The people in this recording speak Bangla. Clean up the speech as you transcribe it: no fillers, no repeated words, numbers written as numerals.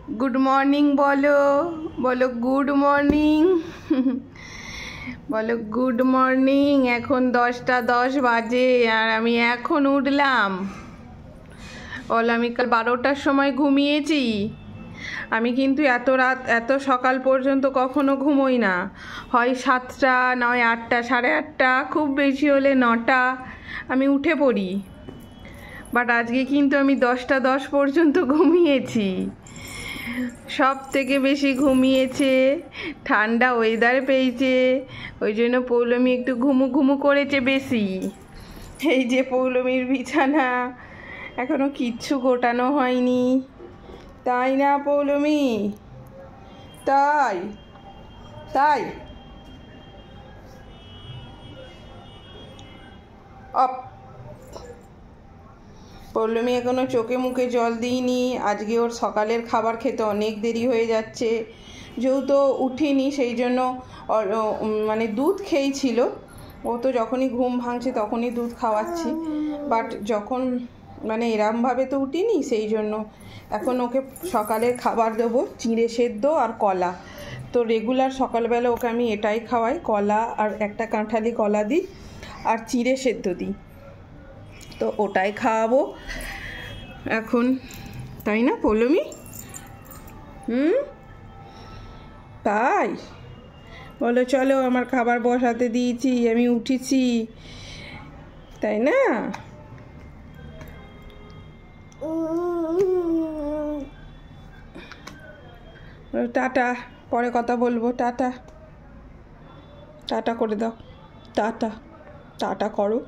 গুড মর্নিং বলো, বলো গুড মর্নিং। বলো গুড মর্নিং। এখন 10টা 10 বাজে আর আমি এখন উঠলাম। বলো আমি কাল 12টার সময় ঘুমিয়েছি। আমি কিন্তু এত রাত এত সকাল পর্যন্ত কখনো ঘুমোই না। হয় 7টা, নয় 8টা, সাড়ে 8টা, খুব বেশি হলে 9টা আমি উঠে পড়ি। বাট আজকে কিন্তু আমি 10টা 10 পর্যন্ত ঘুমিয়েছি। সব থেকে বেশি ঘুমিয়েছে, ঠান্ডা ওয়েদার পেয়েছে, ওই জন্য পৌলমী একটু ঘুমু ঘুমু করেছে বেশি। এই যে পৌলমীর বিছানা, এখনো কিচ্ছু গোটানো হয়নি, তাই না পৌলমী? তাই তাই অপ পৌলমী এখনো চোখে মুখে জল দিইনি। আজকে ওর সকালের খাবার খেতে অনেক দেরি হয়ে যাচ্ছে, যেহেতু উঠিনি সেই জন্য মানে দুধ খেয়েছিল। ও তো যখনই ঘুম ভাঙছে তখনই দুধ খাওয়াচ্ছি, বাট যখন মানে এরমভাবে তো উঠিনি, সেই জন্য এখন ওকে সকালের খাবার দেবো চিঁড়ে সেদ্ধ আর কলা। তো রেগুলার সকালবেলা ওকে আমি এটাই খাওয়াই, কলা আর একটা কাঁঠালি কলা দিই আর চিঁড়ে সেদ্ধ দিই। তো ওটাই খাওয়াবো এখন, তাই না পৌলমী? তাই বলো চলো, আমার খাবার বসাতে দিয়েছি, আমি উঠেছি, তাই না? টাটা, পরে কথা বলবো। টাটা টাটা করে দাও, টাটা টাটা করো।